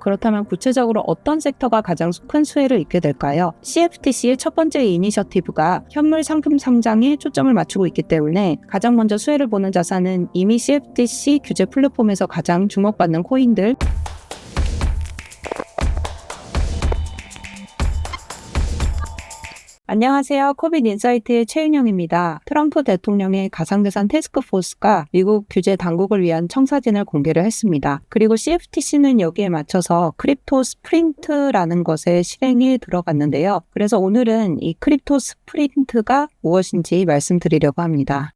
그렇다면 구체적으로 어떤 섹터가 가장 큰 수혜를 입게 될까요? CFTC의 첫 번째 이니셔티브가 현물 상품 상장에 초점을 맞추고 있기 때문에 가장 먼저 수혜를 보는 자산은 이미 CFTC 규제 플랫폼에서 가장 주목받는 코인들, 안녕하세요. 코빗 인사이트의 최윤영입니다. 트럼프 대통령의 가상자산 태스크포스가 미국 규제 당국을 위한 청사진을 공개를 했습니다. 그리고 CFTC는 여기에 맞춰서 크립토 스프린트라는 것에 실행에 들어갔는데요. 그래서 오늘은 이 크립토 스프린트가 무엇인지 말씀드리려고 합니다.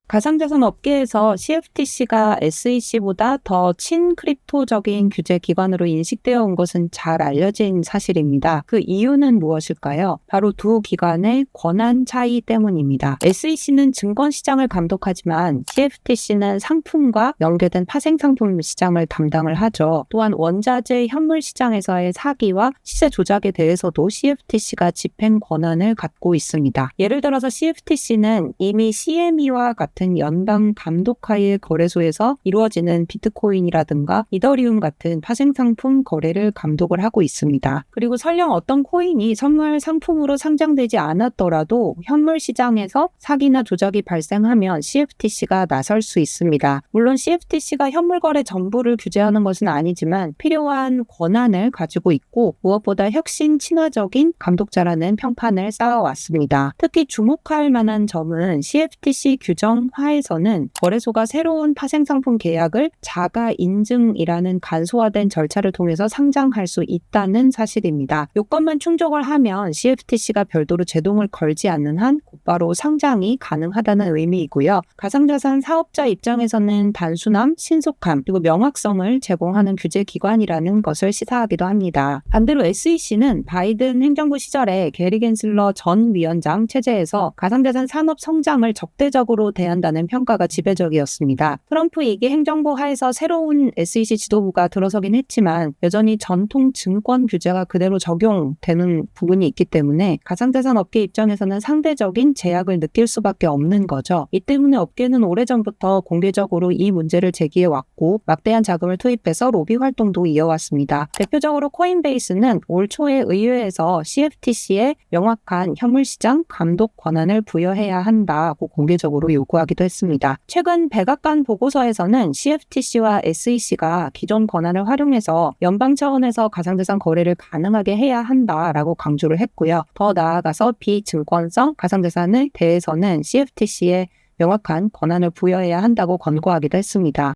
가상자산 업계에서 CFTC가 SEC보다 더 친크립토적인 규제 기관으로 인식되어 온 것은 잘 알려진 사실입니다. 그 이유는 무엇일까요? 바로 두 기관의 권한 차이 때문입니다. SEC는 증권시장을 감독하지만 CFTC는 상품과 연계된 파생상품 시장을 담당을 하죠. 또한 원자재 현물 시장에서의 사기와 시세 조작에 대해서도 CFTC가 집행 권한을 갖고 있습니다. 예를 들어서 CFTC는 이미 CME와 같은 연방 감독하에 거래소에서 이루어지는 비트코인이라든가 이더리움 같은 파생상품 거래를 감독을 하고 있습니다. 그리고 설령 어떤 코인이 선물 상품으로 상장되지 않았더라도 현물 시장에서 사기나 조작이 발생하면 CFTC가 나설 수 있습니다. 물론 CFTC가 현물 거래 전부를 규제하는 것은 아니지만 필요한 권한을 가지고 있고 무엇보다 혁신 친화적인 감독자라는 평판을 쌓아왔습니다. 특히 주목할 만한 점은 CFTC 규정 하에서는 거래소가 새로운 파생상품 계약을 자가 인증이라는 간소화된 절차를 통해서 상장할 수 있다는 사실입니다. 요건만 충족을 하면 CFTC가 별도로 제동을 걸지 않는 한 곧바로 상장이 가능하다는 의미이고요. 가상자산 사업자 입장에서는 단순함, 신속함, 그리고 명확성을 제공하는 규제 기관이라는 것을 시사하기도 합니다. 반대로 SEC는 바이든 행정부 시절에 게리 겐슬러 전 위원장 체제에서 가상자산 산업 성장을 적대적으로 대한다는 평가가 지배적이었습니다. 트럼프 2기 행정부 하에서 새로운 SEC 지도부가 들어서긴 했지만 여전히 전통 증권 규제가 그대로 적용되는 부분이 있기 때문에 가상자산 업계 입장에서는 상대적인 제약을 느낄 수밖에 없는 거죠. 이 때문에 업계는 오래전부터 공개적으로 이 문제를 제기해왔고 막대한 자금을 투입해서 로비 활동도 이어왔습니다. 대표적으로 코인베이스는 올 초에 의회에서 CFTC에 명확한 현물시장 감독 권한을 부여해야 한다고 공개적으로 요구하기도 했습니다. 최근 백악관 보고서에서는 CFTC와 SEC가 기존 권한을 활용해서 연방 차원에서 가상자산 거래를 가능하게 해야 한다라고 강조를 했고요. 더 나아가서 비증권성 가상자산에 대해서는 CFTC에 명확한 권한을 부여해야 한다고 권고하기도 했습니다.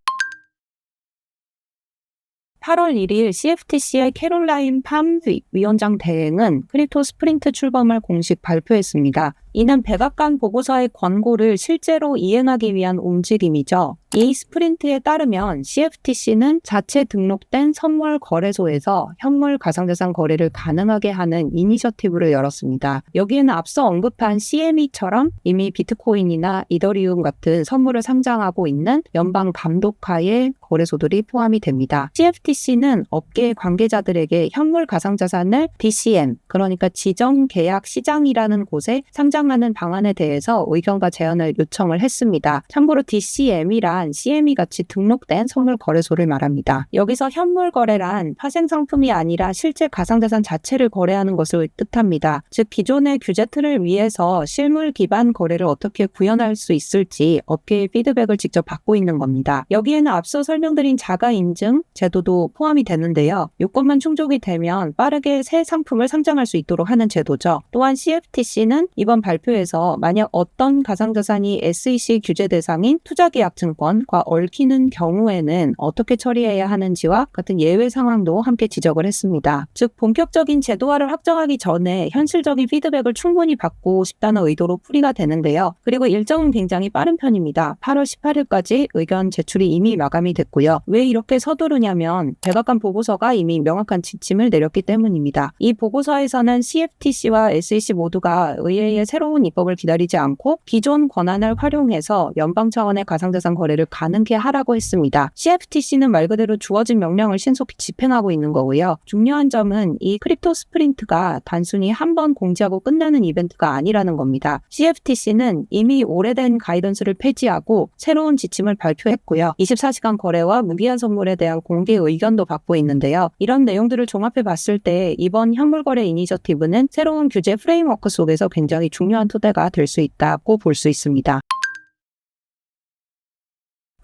8월 1일 CFTC의 캐롤라인 팜 위원장 대행은 크립토 스프린트 출범을 공식 발표했습니다. 이는 백악관 보고서의 권고를 실제로 이행하기 위한 움직임이죠. 이 스프린트에 따르면 CFTC는 자체 등록된 선물 거래소에서 현물 가상자산 거래를 가능하게 하는 이니셔티브를 열었습니다. 여기에는 앞서 언급한 CME처럼 이미 비트코인이나 이더리움 같은 선물을 상장하고 있는 연방 감독하의 거래소들이 포함이 됩니다. CFTC는 업계 관계자들에게 현물 가상자산을 DCM, 그러니까 지정 계약 시장이라는 곳에 상장하는 방안에 대해서 의견과 제안을 요청을 했습니다. 참고로 DCM이란 CME-같이 등록된 선물 거래소를 말합니다. 여기서 현물 거래란 파생상품이 아니라 실제 가상자산 자체를 거래하는 것을 뜻합니다. 즉 기존의 규제 틀을 위해서 실물 기반 거래를 어떻게 구현할 수 있을지 업계의 피드백을 직접 받고 있는 겁니다. 여기에는 앞서 설명드린 자가 인증 제도도 포함이 되는데요. 요건만 충족이 되면 빠르게 새 상품을 상장할 수 있도록 하는 제도죠. 또한 CFTC는 이번 발표에서 만약 어떤 가상자산이 SEC 규제 대상인 투자계약증권과 얽히는 경우에는 어떻게 처리해야 하는지와 같은 예외 상황도 함께 지적을 했습니다. 즉 본격적인 제도화를 확정하기 전에 현실적인 피드백을 충분히 받고 싶다는 의도로 풀이가 되는데요. 그리고 일정은 굉장히 빠른 편입니다. 8월 18일까지 의견 제출이 이미 마감이 됐고요. 왜 이렇게 서두르냐면 백악관 보고서가 이미 명확한 지침을 내렸기 때문입니다. 이 보고서에서는 CFTC와 SEC 모두가 의회의 새로운 새로운 입법을 기다리지 않고 기존 권한을 활용해서 연방 차원의 가상자산 거래를 가능케 하라고 했습니다. CFTC는 말 그대로 주어진 명령을 신속히 집행하고 있는 거고요. 중요한 점은 이 크립토 스프린트가 단순히 한 번 공지하고 끝나는 이벤트가 아니라는 겁니다. CFTC는 이미 오래된 가이던스를 폐지하고 새로운 지침을 발표했고요. 24시간 거래와 무기한 선물에 대한 공개 의견도 받고 있는데요. 이런 내용들을 종합해 봤을 때 이번 현물거래 이니셔티브는 새로운 규제 프레임워크 속에서 굉장히 중요한 토대가 될 수 있다고 볼 수 있습니다.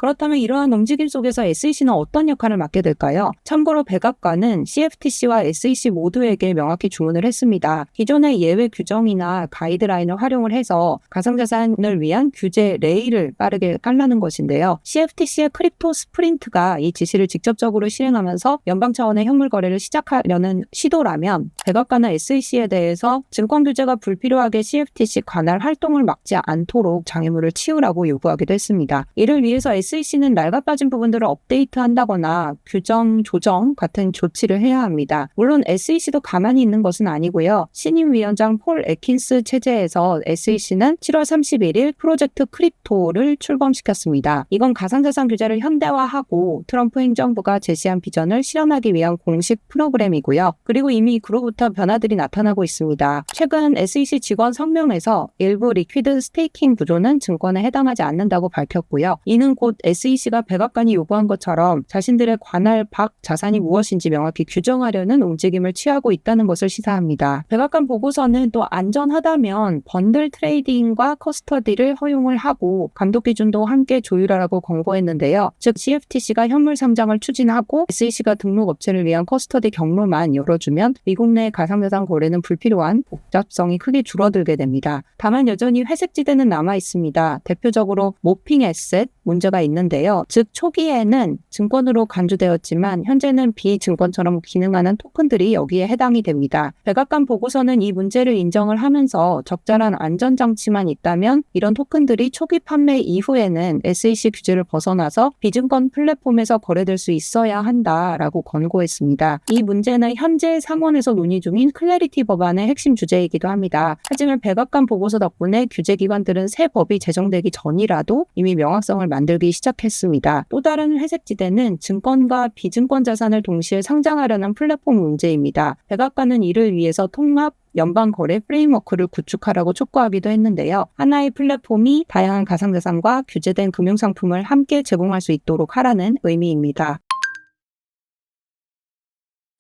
그렇다면 이러한 움직임 속에서 SEC는 어떤 역할을 맡게 될까요? 참고로 백악관은 CFTC와 SEC 모두에게 명확히 주문을 했습니다. 기존의 예외 규정이나 가이드라인을 활용을 해서 가상자산을 위한 규제 레일을 빠르게 깔라는 것인데요. CFTC의 크립토 스프린트가 이 지시를 직접적으로 실행하면서 연방 차원의 현물 거래를 시작하려는 시도라면 백악관은 SEC에 대해서 증권 규제가 불필요하게 CFTC 관할 활동을 막지 않도록 장애물을 치우라고 요구하기도 했습니다. 이를 위해서 SEC는 낡아빠진 부분들을 업데이트한다거나 규정 조정 같은 조치를 해야 합니다. 물론 SEC도 가만히 있는 것은 아니고요. 신임 위원장 폴 애킨스 체제에서 SEC는 7월 31일 프로젝트 크립토를 출범시켰습니다. 이건 가상자산 규제를 현대화하고 트럼프 행정부가 제시한 비전을 실현하기 위한 공식 프로그램이고요. 그리고 이미 그로부터 변화들이 나타나고 있습니다. 최근 SEC 직원 성명에서 일부 리퀴드 스테이킹 구조는 증권에 해당하지 않는다고 밝혔고요. 이는 곧 SEC가 백악관이 요구한 것처럼 자신들의 관할 밖 자산이 무엇인지 명확히 규정하려는 움직임을 취하고 있다는 것을 시사합니다. 백악관 보고서는 또 안전하다면 번들 트레이딩과 커스터디를 허용을 하고 감독 기준도 함께 조율하라고 권고했는데요. 즉 CFTC가 현물 상장을 추진하고 SEC가 등록 업체를 위한 커스터디 경로만 열어주면 미국 내 가상자산 거래는 불필요한 복잡성이 크게 줄어들게 됩니다. 다만 여전히 회색지대는 남아 있습니다. 대표적으로 모핑 에셋 문제가 있는데요. 즉 초기에는 증권으로 간주되었지만 현재는 비증권처럼 기능하는 토큰들이 여기에 해당이 됩니다. 백악관 보고서는 이 문제를 인정을 하면서 적절한 안전장치만 있다면 이런 토큰들이 초기 판매 이후에는 SEC 규제를 벗어나서 비증권 플랫폼에서 거래될 수 있어야 한다라고 권고했습니다. 이 문제는 현재 상원에서 논의 중인 클래리티 법안의 핵심 주제이기도 합니다. 하지만 백악관 보고서 덕분에 규제기관들은 새 법이 제정되기 전이라도 이미 명확성을 만들기 시작했습니다. 또 다른 회색지대는 증권과 비증권 자산을 동시에 상장하려는 플랫폼 문제입니다. 백악관은 이를 위해서 통합 연방거래 프레임워크를 구축하라고 촉구하기도 했는데요. 하나의 플랫폼이 다양한 가상자산과 규제된 금융상품을 함께 제공할 수 있도록 하라는 의미입니다.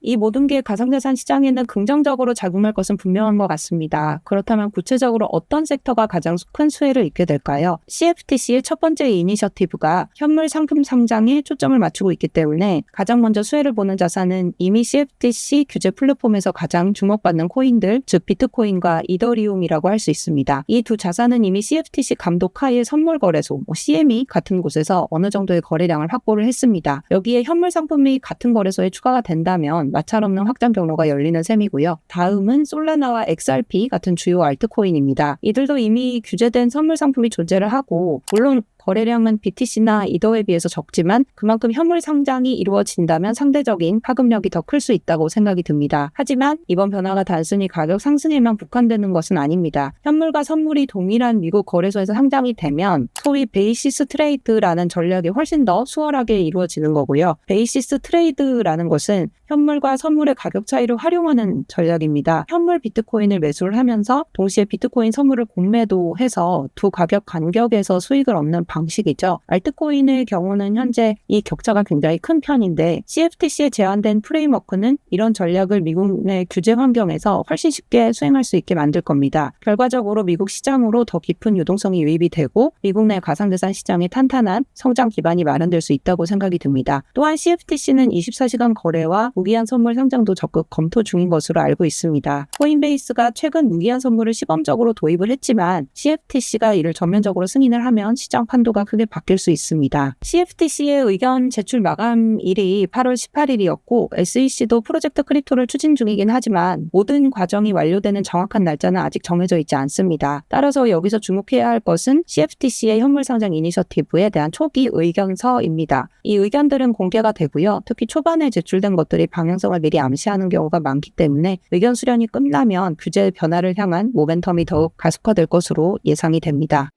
이 모든 게 가상자산 시장에는 긍정적으로 작용할 것은 분명한 것 같습니다. 그렇다면 구체적으로 어떤 섹터가 가장 큰 수혜를 입게 될까요? CFTC의 첫 번째 이니셔티브가 현물 상품 상장에 초점을 맞추고 있기 때문에 가장 먼저 수혜를 보는 자산은 이미 CFTC 규제 플랫폼에서 가장 주목받는 코인들, 즉 비트코인과 이더리움이라고 할 수 있습니다. 이 두 자산은 이미 CFTC 감독 하에 선물 거래소, CME 같은 곳에서 어느 정도의 거래량을 확보를 했습니다. 여기에 현물 상품이 같은 거래소에 추가가 된다면 마찰없는 확장 경로가 열리는 셈이고요. 다음은 솔라나와 XRP 같은 주요 알트코인입니다. 이들도 이미 규제된 선물 상품이 존재를 하고 물론 거래량은 BTC나 이더에 비해서 적지만 그만큼 현물 상장이 이루어진다면 상대적인 파급력이 더 클 수 있다고 생각이 듭니다. 하지만 이번 변화가 단순히 가격 상승에만 국한되는 것은 아닙니다. 현물과 선물이 동일한 미국 거래소에서 상장이 되면 소위 베이시스 트레이드라는 전략이 훨씬 더 수월하게 이루어지는 거고요. 베이시스 트레이드라는 것은 현물과 선물의 가격 차이를 활용하는 전략입니다. 현물 비트코인을 매수를 하면서 동시에 비트코인 선물을 공매도 해서 두 가격 간격에서 수익을 얻는 방식이죠. 알트코인의 경우는 현재 이 격차가 굉장히 큰 편인데 CFTC에 제한된 프레임워크는 이런 전략을 미국 내 규제 환경에서 훨씬 쉽게 수행할 수 있게 만들 겁니다. 결과적으로 미국 시장으로 더 깊은 유동성이 유입이 되고 미국 내 가상자산 시장의 탄탄한 성장 기반이 마련될 수 있다고 생각이 듭니다. 또한 CFTC는 24시간 거래와 무기한 선물 상장도 적극 검토 중인 것으로 알고 있습니다. 코인베이스가 최근 무기한 선물을 시범적으로 도입을 했지만 CFTC가 이를 전면적으로 승인을 하면 시장 한도가 크게 바뀔 수 있습니다. CFTC의 의견 제출 마감일이 8월 18일이었고 SEC도 프로젝트 크립토를 추진 중이긴 하지만 모든 과정이 완료되는 정확한 날짜는 아직 정해져 있지 않습니다. 따라서 여기서 주목해야 할 것은 CFTC의 현물상장 이니셔티브에 대한 초기 의견서입니다. 이 의견들은 공개가 되고요. 특히 초반에 제출된 것들이 방향성을 미리 암시하는 경우가 많기 때문에 의견 수련이 끝나면 규제 변화를 향한 모멘텀이 더욱 가속화될 것으로 예상이 됩니다.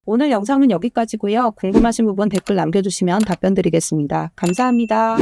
오늘 영상은 여기까지고요. 궁금하신 부분 댓글 남겨주시면 답변 드리겠습니다. 감사합니다.